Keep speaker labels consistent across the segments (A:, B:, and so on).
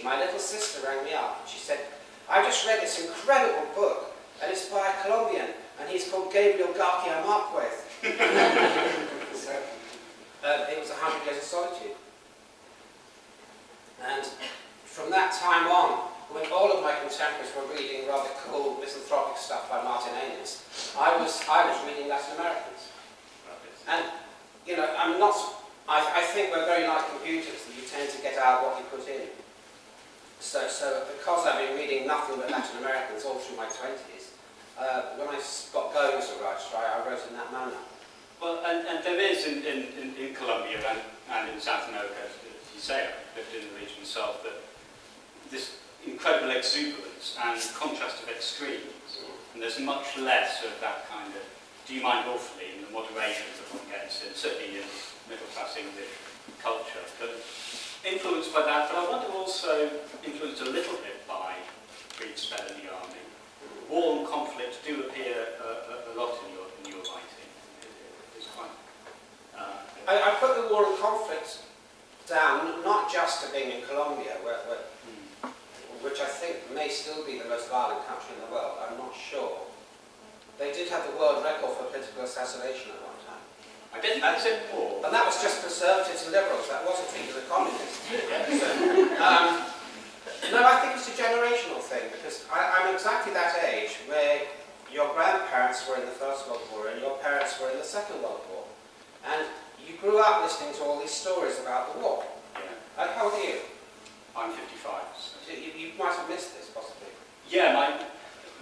A: my little sister rang me up and she said, I just read this incredible book and it's by a Colombian and he's called Gabriel García Márquez. So, it was 100 Years of Solitude. And from that time on, when all of my contemporaries were reading rather cool misanthropic stuff by Martin Amis, I was reading Latin Americans. And, you know, I think we're very like computers, that you tend to get out what you put in. So because I've been reading nothing but Latin Americans all through my 20s, when I got going as a writer, I wrote in that manner.
B: Well, and there is in Colombia and in South America, as you say, I've lived in the region myself, that this incredible exuberance and contrast of extremes, and there's much less of that kind of, do you mind awfully, in the moderation that one gets in, certainly in middle-class English culture, but influenced by that, but I wonder also influenced a little bit by brief spell in the army. War and conflict do appear a lot in your writing. It's quite...
A: I put the war and conflict down, not just to being in Colombia, which I think may still be the most violent country in the world, I'm not sure. They did have the world record for political assassination at one time.
B: I didn't think it war.
A: And that was just conservatives and liberals, that wasn't even the communists. So, no, I think it's a generational thing, because I'm exactly that age where your grandparents were in the First World War and your parents were in the Second World War. And you grew up listening to all these stories about the war.
B: Yeah.
A: And how old are you?
B: I'm 55. So.
A: You might have missed this, possibly.
B: Yeah,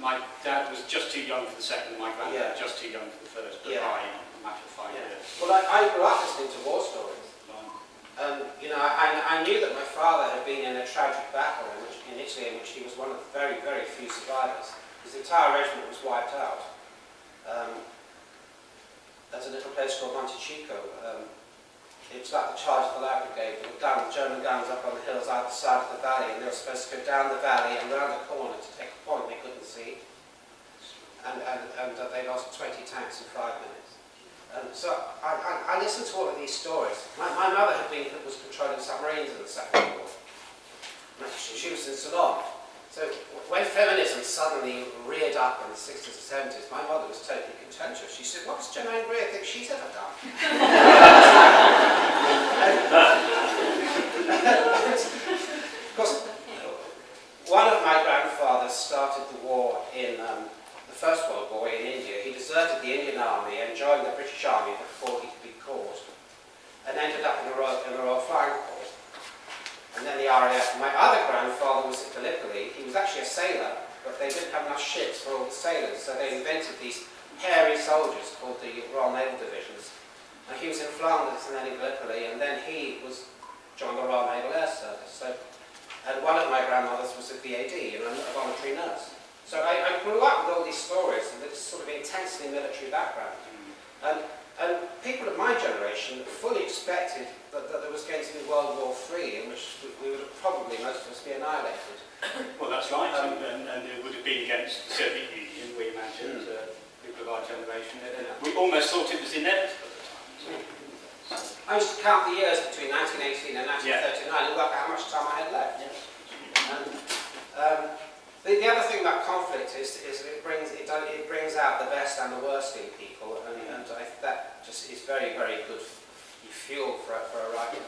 B: my dad was just too young for the second, my granddad just too young for the first, but by a matter of 5 years.
A: Well, I grew up listening to war stories. You know, I knew that my father had been in a tragic battle in Italy, in which he was one of the very, very few survivors. His entire regiment was wiped out. There's a little place called Montechico. It was like the charge of the Light Brigade, with German guns up on the hills either side of the valley, and they were supposed to go down the valley and round the corner to take a point they couldn't see. And they lost 20 tanks in 5 minutes. So I listened to all of these stories. My mother was patrolling submarines in the Second World War. She was in Ceylon. So when feminism suddenly reared up in the 60s and 70s, my mother was totally contemptuous. She said, what does Germaine Greer think she's ever done? Of course, one of my grandfathers started the war in the First World War in India. He deserted the Indian Army and joined the British Army before he could be caught, and ended up in the Royal Flying Corps. And then the RAF. My other grandfather was at Gallipoli. He was actually a sailor, but they didn't have enough ships for all the sailors, so they invented these hairy soldiers called the Royal Naval Divisions. And he was in Flanders and then in Gallipoli, and then he joined the Royal Naval Air Service. So, and one of my grandmothers was a VAD, a voluntary nurse. So I grew up with all these stories and this sort of intensely military background. And people of my generation fully expected that there was going to be World War III, in which we would have probably, most of us, be annihilated.
B: Well, that's right, and it would have been against the Soviet Union, we imagined, people of our generation. We almost thought it was inevitable at the time.
A: I used to count the years between 1918 and 1939 and work out how much time I had left. The other thing about conflict is it brings out the best and the worst in people, and that just is very, very good fuel for a writer.